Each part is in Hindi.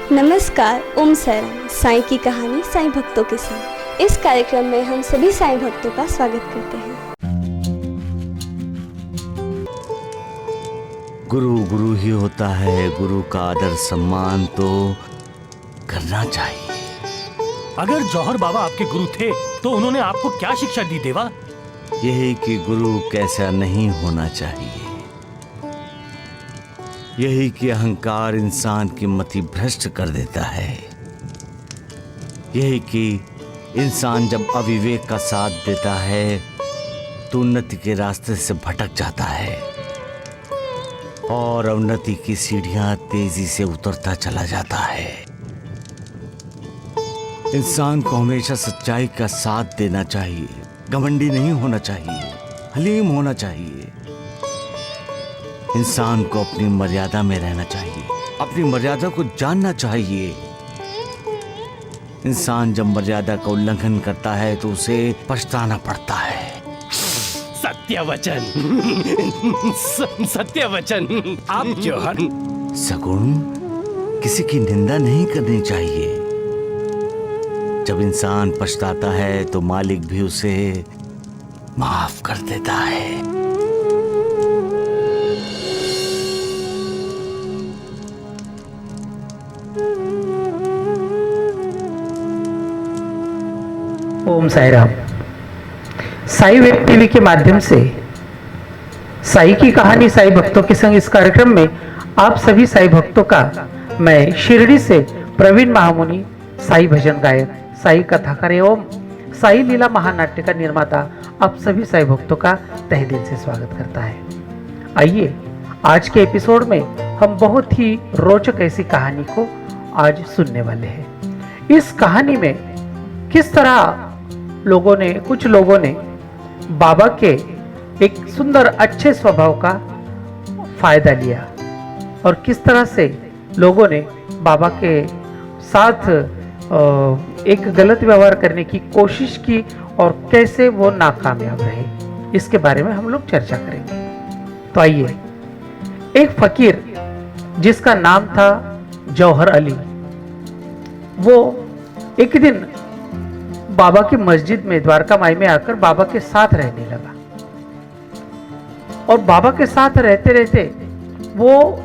नमस्कार, ओम साईं। साईं की कहानी साईं भक्तों के संग। इस कार्यक्रम में हम सभी साईं भक्तों का स्वागत करते हैं। गुरु गुरु ही होता है, गुरु का आदर सम्मान तो करना चाहिए। अगर जौहर बाबा आपके गुरु थे तो उन्होंने आपको क्या शिक्षा दी देवा? यही कि गुरु कैसा नहीं होना चाहिए, यही कि अहंकार इंसान की मति भ्रष्ट कर देता है, यही कि इंसान जब अविवेक का साथ देता है तो उन्नति के रास्ते से भटक जाता है और अवनति की सीढ़ियां तेजी से उतरता चला जाता है। इंसान को हमेशा सच्चाई का साथ देना चाहिए, घमंडी नहीं होना चाहिए, हलीम होना चाहिए। इंसान को अपनी मर्यादा में रहना चाहिए, अपनी मर्यादा को जानना चाहिए। इंसान जब मर्यादा का उल्लंघन करता है तो उसे पछताना पड़ता है। सत्य वचन सत्य वचन। आप जौहर सगुण, किसी की निंदा नहीं करनी चाहिए। जब इंसान पछताता है तो मालिक भी उसे माफ कर देता है। ओम साई राम। साई वेब टीवी के माध्यम से साई की कहानी साई भक्तों के संग इस कार्यक्रम में आप सभी साई भक्तों का मैं शिरडी से प्रवीण महामुनि, साई भजन गायक, साई कथाकार एवं साई लीला महानाट्य का निर्माता आप सभी साई भक्तों का तहे दिल से स्वागत करता है। आइए आज के एपिसोड में हम बहुत ही रोचक ऐसी कहानी को आज सुनने वाले हैं। इस कहानी में किस तरह कुछ लोगों ने बाबा के एक सुंदर अच्छे स्वभाव का फायदा लिया और किस तरह से लोगों ने बाबा के साथ एक गलत व्यवहार करने की कोशिश की और कैसे वो नाकामयाब रहे, इसके बारे में हम लोग चर्चा करेंगे। तो आइए, एक फकीर जिसका नाम था जौहर अली, वो एक दिन बाबा की मस्जिद में द्वारका माई में आकर बाबा के साथ रहने लगा और बाबा के साथ रहते रहते वो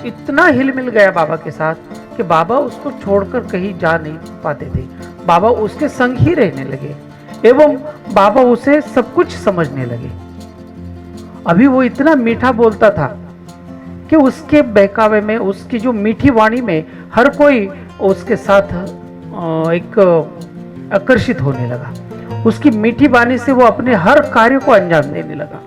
इतना हिल मिल गया बाबा के साथ कि बाबा उसको छोड़कर कहीं जा नहीं पाते थे। बाबा उसके संग ही रहने लगे एवं बाबा उसे सब कुछ समझने लगे। अभी वो इतना मीठा बोलता था कि उसके बहकावे में, उसकी जो मीठी वाणी में हर कोई उसके साथ एक आकर्षित होने लगा। उसकी मीठी वाणी से वो अपने हर कार्य को अंजाम देने लगा।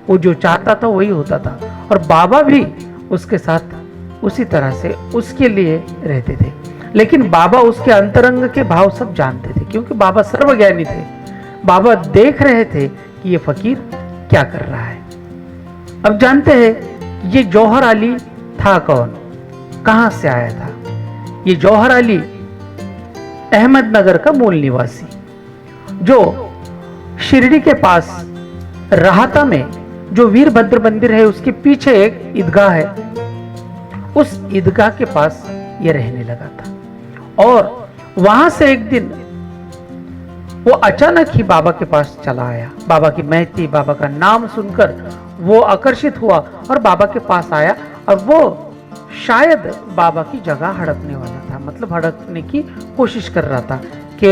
वो जो चाहता था वही होता था और बाबा भी उसके साथ उसी तरह से उसके लिए रहते थे। लेकिन बाबा उसके अंतरंग के भाव सब जानते थे, क्योंकि बाबा सर्वज्ञानी थे। बाबा देख रहे थे कि ये फकीर क्या कर रहा है। अब जानते हैं ये जौहर अली था कौन, कहां से आया था। ये जौहर अली अहमदनगर का मूल निवासी, जो शिरडी के पास राहता में जो वीरभद्र मंदिर है उसके पीछे एक ईदगाह है, उस ईदगाह के पास ये रहने लगा था। और वहां से एक दिन वो अचानक ही बाबा के पास चला आया। बाबा की महती, बाबा का नाम सुनकर वो आकर्षित हुआ और बाबा के पास आया और वो शायद बाबा की जगह हड़पने वाला था, मतलब हड़पने की कोशिश कर रहा था कि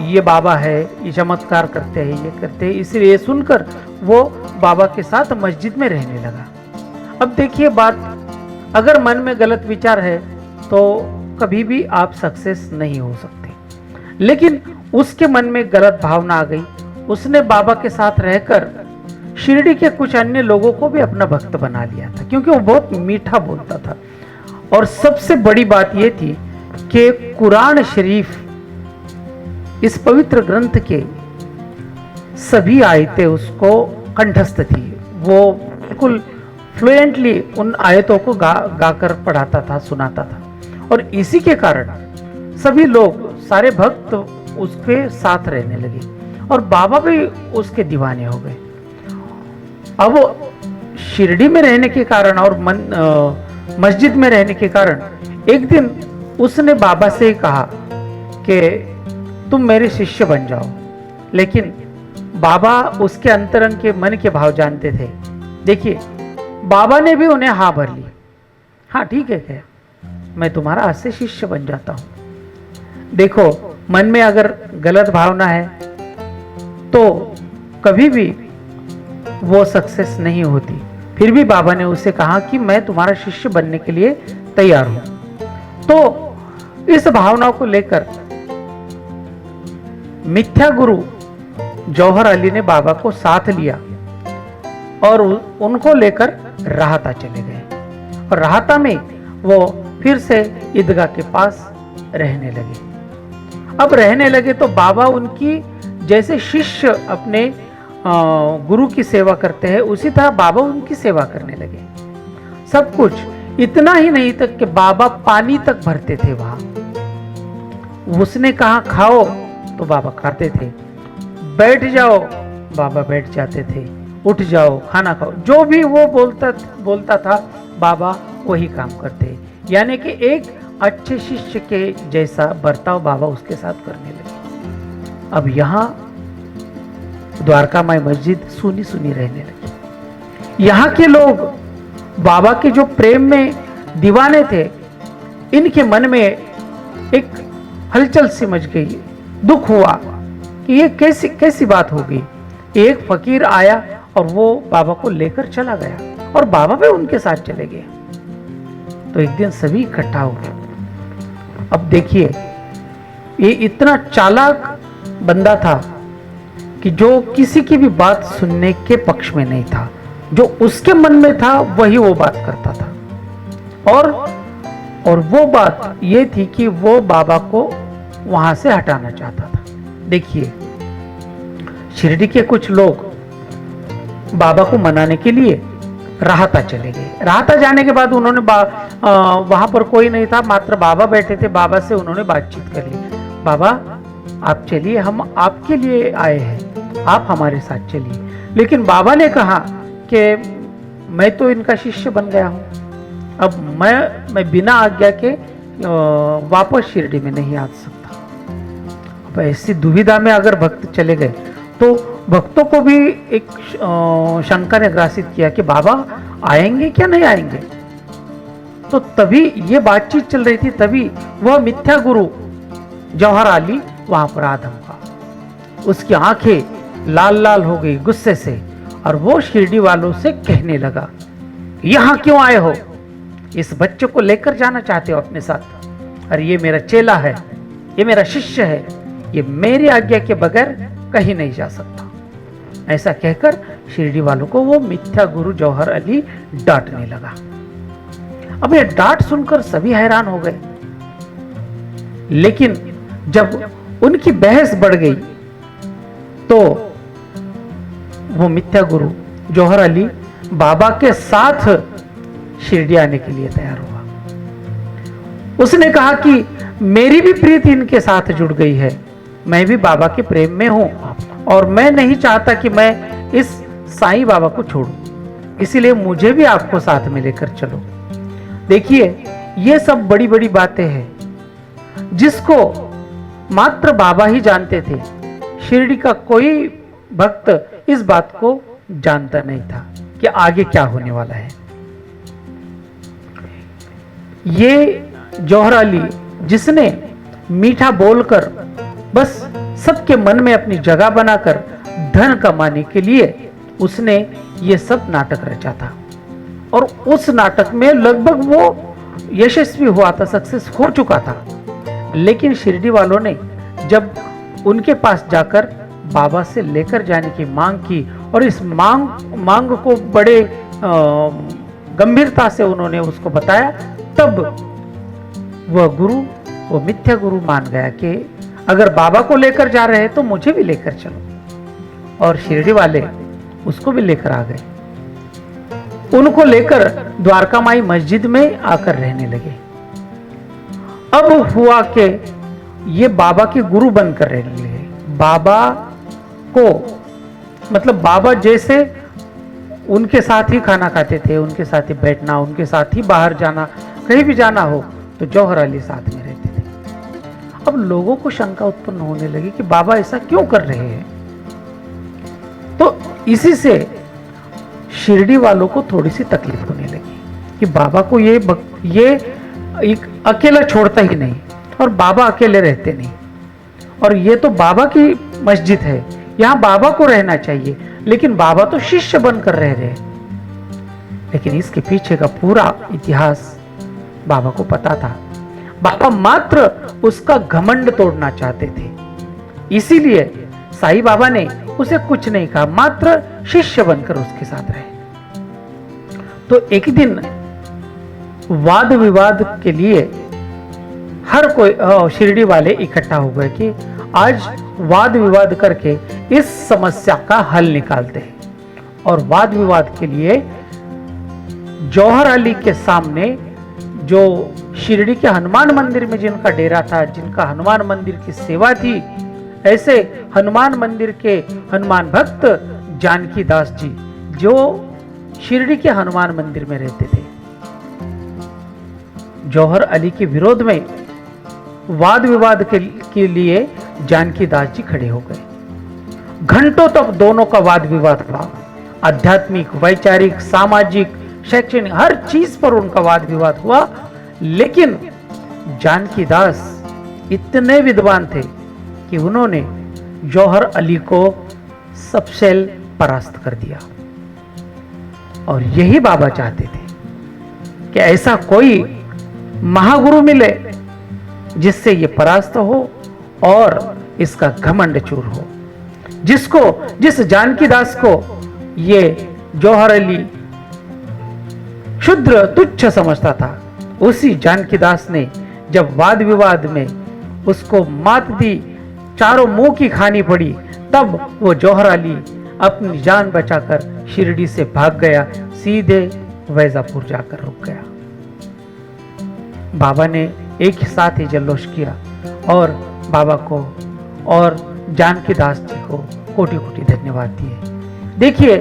ये बाबा है, ये चमत्कार करते हैं, ये करते हैं। इसलिए सुनकर वो बाबा के साथ मस्जिद में रहने लगा। अब देखिए बात, अगर मन में गलत विचार है तो कभी भी आप सक्सेस नहीं हो सकते। लेकिन उसके मन में गलत भावना आ गई। उसने बाबा के साथ रहकर शिरडी के कुछ अन्य लोगों को भी अपना भक्त बना लिया था, क्योंकि वो बहुत मीठा बोलता था। और सबसे बड़ी बात यह थी कि कुरान शरीफ, इस पवित्र ग्रंथ के सभी आयतें उसको कंठस्थ थी। वो बिल्कुल फ्लुएंटली उन आयतों को गाकर पढ़ाता था, सुनाता था। और इसी के कारण सभी लोग, सारे भक्त उसके साथ रहने लगे और बाबा भी उसके दीवाने हो गए। अब शिरडी में रहने के कारण और मस्जिद में रहने के कारण एक दिन उसने बाबा से कहा कि तुम मेरे शिष्य बन जाओ, लेकिन बाबा उसके अंतरंग के मन के भाव जानते थे। देखिए, बाबा ने भी उन्हें हाँ भर ली। हाँ ठीक है, क्या मैं तुम्हारा आज से शिष्य बन जाता हूं। देखो, मन में अगर गलत भावना है तो कभी भी वो सक्सेस नहीं होती। फिर भी बाबा ने उसे कहा कि मैं तुम्हारा शिष्य बनने के लिए तैयार हूं। तो इस भावना को लेकर मिथ्या गुरु जौहर अली ने बाबा को साथ लिया और उनको लेकर राहता चले गए। और राहता में वो फिर से ईदगाह के पास रहने लगे। अब रहने लगे तो बाबा उनकी जैसे शिष्य अपने गुरु की सेवा करते हैं, उसी तरह बाबा उनकी सेवा करने लगे। सब कुछ, इतना ही नहीं तक कि बाबा पानी तक भरते थे वहां। उसने कहा खाओ तो बाबा खाते थे, बैठ जाओ बाबा बैठ जाते थे, उठ जाओ खाना खाओ, जो भी वो बोलता था बाबा वही काम करते। यानी कि एक अच्छे शिष्य के जैसा बर्ताव बाबा उसके साथ करने लगे। अब यहाँ द्वारका माई मस्जिद सुनी सुनी रहने लगी। यहाँ के लोग बाबा के जो प्रेम में दीवाने थे, इनके मन में एक हलचल सी मच गई। दुख हुआ कि ये कैसी बात हो गई। एक फकीर आया और वो बाबा को लेकर चला गया और बाबा भी उनके साथ चले गए। तो एक दिन सभी इकट्ठा हो गए। अब देखिए, ये इतना चालाक बंदा था कि जो किसी की भी बात सुनने के पक्ष में नहीं था। जो उसके मन में था वही वो बात करता था। और वो बात ये थी कि वो बाबा को वहां से हटाना चाहता था। देखिए, शिरडी के कुछ लोग बाबा को मनाने के लिए राहता चले गए। राहता जाने के बाद उन्होंने वहां पर कोई नहीं था, मात्र बाबा बैठे थे। बाबा से उन्होंने बातचीत कर ली। बाबा आप चलिए, हम आपके लिए आए हैं, आप हमारे साथ चलिए। लेकिन बाबा ने कहा कि मैं तो इनका शिष्य बन गया हूं, अब मैं बिना आज्ञा के वापस शिरडी में नहीं आ सकता। अब ऐसी दुविधा में अगर भक्त चले गए तो भक्तों को भी एक शंका ने ग्रासित किया कि बाबा आएंगे क्या नहीं आएंगे। तो तभी ये बातचीत चल रही थी, तभी वह मिथ्या गुरु जौहर अली वहां पर आ धमका। उसकी आंखें लाल लाल हो गई गुस्से से और वो शिरडी वालों से कहने लगा, यहां क्यों आए हो? इस बच्चे को लेकर जाना चाहते हो अपने साथ? अरे ये मेरा चेला है, ये मेरा शिष्य है, ये मेरी आज्ञा के बगैर कहीं नहीं जा सकता। ऐसा कहकर शिरडी वालों को वो मिथ्या गुरु जौहर अली डांटने लगा। अब ये डांट सुनकर सभी हैरान हो गए। लेकिन जब उनकी बहस बढ़ गई तो वो मिथ्या गुरु जौहर अली बाबा के साथ शिरडी आने के लिए तैयार हुआ। उसने कहा कि मेरी भी प्रीति इनके साथ जुड़ गई है, मैं भी बाबा के प्रेम में हूं और मैं नहीं चाहता कि मैं इस साईं बाबा को छोड़ूं, इसीलिए मुझे भी आपको साथ में लेकर चलो। देखिए, ये सब बड़ी बड़ी बातें हैं जिसको मात्र बाबा ही जानते थे। शिरडी का कोई भक्त इस बात को जानता नहीं था कि आगे क्या होने वाला है। ये जौहर अली जिसने मीठा बोलकर बस सबके मन में अपनी जगह बनाकर धन कमाने के लिए उसने ये सब नाटक रचा था और उस नाटक में लगभग वो यशस्वी हुआ था, सक्सेस हो चुका था। लेकिन शिरडी वालों ने जब उनके पास जाकर बाबा से लेकर जाने की मांग की और इस मांग को बड़े गंभीरता से उन्होंने उसको बताया, तब वो मिथ्या गुरु मान गया कि अगर बाबा को लेकर जा रहे हैं तो मुझे भी लेकर चलो। और शिरडी वाले उसको भी लेकर आ गए। उनको लेकर द्वारका माई मस्जिद में आकर रहने लगे। अब हुआ कि ये बाबा के गुरु बनकर रहने लगे। बाबा को मतलब बाबा जैसे उनके साथ ही खाना खाते थे, उनके साथ ही बैठना, उनके साथ ही बाहर जाना, कहीं भी जाना हो तो जौहर अली साथ में रहते। अब लोगों को शंका उत्पन्न होने लगी कि बाबा ऐसा क्यों कर रहे हैं। तो इसी से शिरडी वालों को थोड़ी सी तकलीफ होने लगी कि बाबा को ये एक अकेला छोड़ता ही नहीं और बाबा अकेले रहते नहीं, और ये तो बाबा की मस्जिद है, यहाँ बाबा को रहना चाहिए, लेकिन बाबा तो शिष्य बनकर रह रहे। लेकिन इसके पीछे का पूरा इतिहास बाबा को पता था। बाबा मात्र उसका घमंड तोड़ना चाहते थे, इसीलिए साईं बाबा ने उसे कुछ नहीं कहा, मात्र शिष्य बनकर उसके साथ रहे। तो एक दिन वाद विवाद के लिए हर कोई शिरडी वाले इकट्ठा हो गए कि आज वाद विवाद करके इस समस्या का हल निकालते हैं। और वाद विवाद के लिए जौहर अली के सामने, जो शिरडी के हनुमान मंदिर में जिनका डेरा था, जिनका हनुमान मंदिर की सेवा थी, ऐसे हनुमान मंदिर के हनुमान भक्त जानकी दास जी, जो शिरडी के हनुमान मंदिर में रहते थे, जौहर अली के विरोध में वाद विवाद के लिए जानकी दास जी खड़े हो गए। घंटों तक दोनों का वाद विवाद हुआ। आध्यात्मिक, वैचारिक, सामाजिक, शैक्षणिक हर चीज पर उनका वाद विवाद हुआ। लेकिन जानकी दास इतने विद्वान थे कि उन्होंने जौहर अली को सबसे परास्त कर दिया। और यही बाबा चाहते थे कि ऐसा कोई महागुरु मिले जिससे ये परास्त हो और इसका घमंड चूर हो। जिस जानकी दास को ये जौहर अली क्षुद्र तुच्छ समझता था, उसी जानकी दास ने जब वाद विवाद में उसको मात दी, चारों मुंह की खानी पड़ी, तब वो जौहर अली अपनी जान बचाकर शिरडी से भाग गया, सीधे वैजापुर जाकर रुक गया। बाबा ने एक ही साथ ही जल्लोष किया और बाबा को और जानकी दास जी को कोटि कोटि धन्यवाद दिए। देखिए,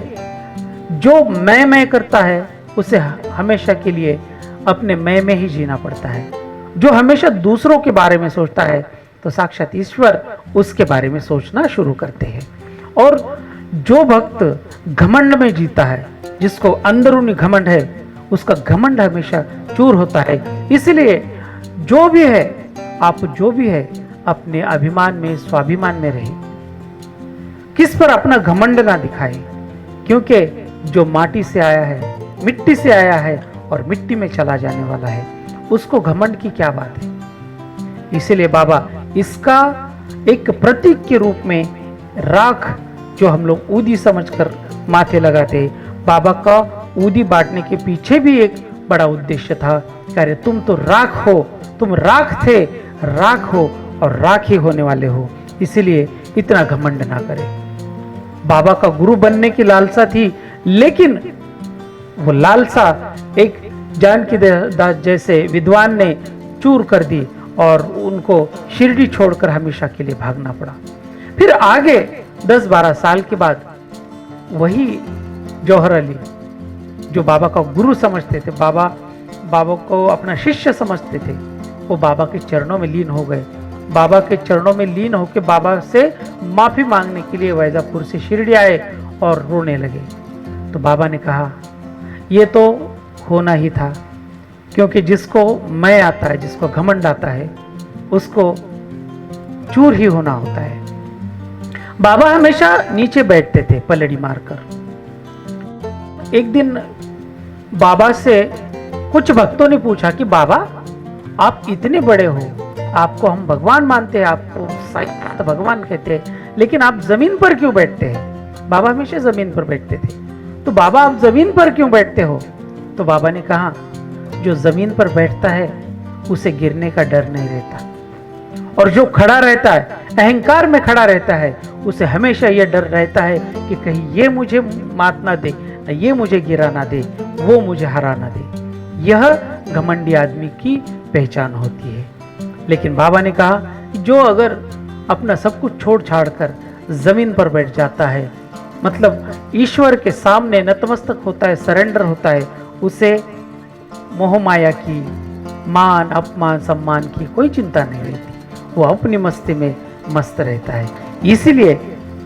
जो मैं करता है उसे हमेशा के लिए अपने मैं में ही जीना पड़ता है। जो हमेशा दूसरों के बारे में सोचता है तो साक्षात ईश्वर उसके बारे में सोचना शुरू करते हैं। और जो भक्त घमंड में जीता है, जिसको अंदरूनी घमंड है, उसका घमंड हमेशा चूर होता है। इसलिए जो भी है, आप जो भी है, अपने अभिमान में, स्वाभिमान में रहे, किस पर अपना घमंड ना दिखाए, क्योंकि जो माटी से आया है, मिट्टी से आया है और मिट्टी में चला जाने वाला है, उसको घमंड की क्या बात है। इसलिए बाबा इसका एक प्रतीक के रूप में राख, जो हम लोग ऊदी समझकर माथे लगाते हैं, बाबा का ऊदी बांटने के पीछे भी एक बड़ा उद्देश्य था। अरे तुम तो राख हो, तुम राख थे, राख हो और राख ही होने वाले हो, इसलिए इतना घमंड ना करें। बाबा का गुरु बनने की लालसा थी, लेकिन वो लालसा एक जानकी दास जैसे विद्वान ने चूर कर दी और उनको शिरडी छोड़कर हमेशा के लिए भागना पड़ा। फिर आगे 10-12 साल के बाद वही जौहर अली, जो बाबा का गुरु समझते थे, बाबा को अपना शिष्य समझते थे, वो बाबा के चरणों में लीन हो गए। बाबा के चरणों में लीन होकर बाबा से माफी मांगने के लिए वैजापुर से शिरडी आए और रोने लगे। तो बाबा ने कहा, ये तो होना ही था, क्योंकि जिसको मैं आता है, जिसको घमंड आता है, उसको चूर ही होना होता है। बाबा हमेशा नीचे बैठते थे पलड़ी मारकर। एक दिन बाबा से कुछ भक्तों ने पूछा कि बाबा, आप इतने बड़े हो, आपको हम भगवान मानते हैं, आपको साईं भगवान कहते हैं, लेकिन आप जमीन पर क्यों बैठते हैं? बाबा हमेशा जमीन पर बैठते थे। तो बाबा, आप जमीन पर क्यों बैठते हो? तो बाबा ने कहा, जो जमीन पर बैठता है उसे गिरने का डर नहीं रहता, और जो खड़ा रहता है, अहंकार में खड़ा रहता है, उसे हमेशा यह डर रहता है कि कहीं ये मुझे मात ना दे, ये मुझे गिरा ना दे, वो मुझे हरा ना दे। यह घमंडी आदमी की पहचान होती है। लेकिन बाबा ने कहा, जो अगर अपना सब कुछ छोड़ छाड़ कर जमीन पर बैठ जाता है, मतलब ईश्वर के सामने नतमस्तक होता है, सरेंडर होता है, उसे मोह माया की, मान अपमान सम्मान की कोई चिंता नहीं रहती। वो अपनी मस्ती में मस्त रहता है। इसीलिए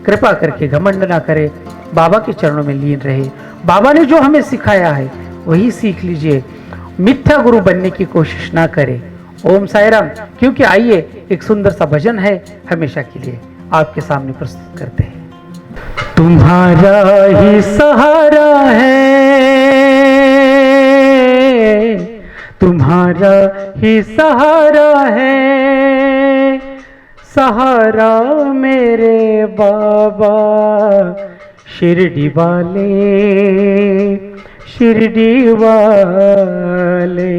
कृपा करके घमंड ना करे, बाबा के चरणों में लीन रहे। बाबा ने जो हमें सिखाया है वही सीख लीजिए, मिथ्या गुरु बनने की कोशिश ना करें। ओम साई राम। क्योंकि आइए एक सुंदर सा भजन है हमेशा के लिए आपके सामने प्रस्तुत करते हैं। तुम्हारा ही सहारा है, तुम्हारा ही सहारा है, सहारा मेरे बाबा शिरडी वाले, शिरडी वाले।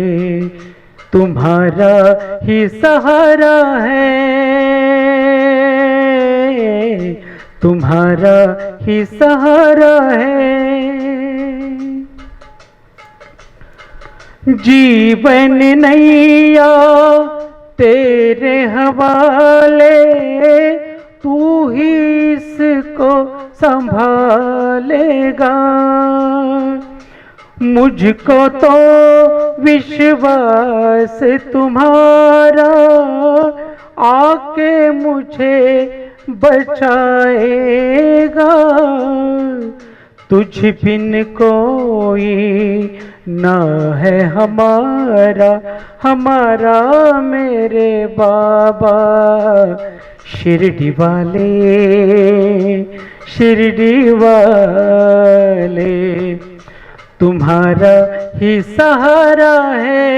तुम्हारा ही सहारा है, तुम्हारा ही सहारा है। जीवन नैया तेरे हवाले, तू ही इसको संभालेगा। मुझको तो विश्वास तुम्हारा, आके मुझे बचाएगा। तुझ बिन कोई ना है हमारा, हमारा मेरे बाबा शिरडी वाले, शिरडी वाले। तुम्हारा ही सहारा है,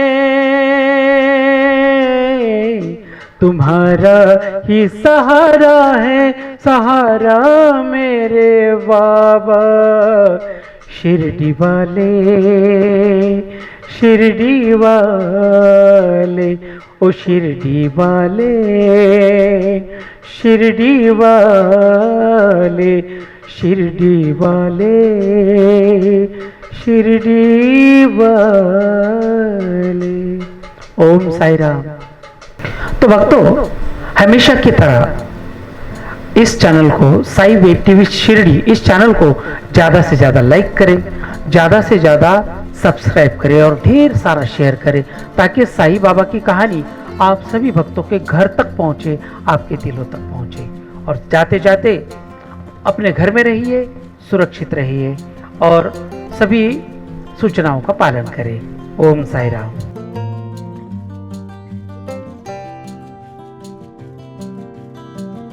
तुम्हारा ही सहारा है, सहारा मेरे बाबा शिरडी वाले, शिरडी वाले। ओ शिरडी वाले, शिरडी वाले, शिरडी वाले, शिरडी वाले। ओम साई राम। तो भक्तों, हमेशा की तरह इस चैनल को, साई वेब टीवी शिरडी, इस चैनल को ज़्यादा से ज़्यादा लाइक करें, ज़्यादा से ज़्यादा सब्सक्राइब करें और ढेर सारा शेयर करें, ताकि साई बाबा की कहानी आप सभी भक्तों के घर तक पहुँचे, आपके दिलों तक पहुँचे। और जाते जाते अपने घर में रहिए, सुरक्षित रहिए और सभी सूचनाओं का पालन करें। ओम साई राम।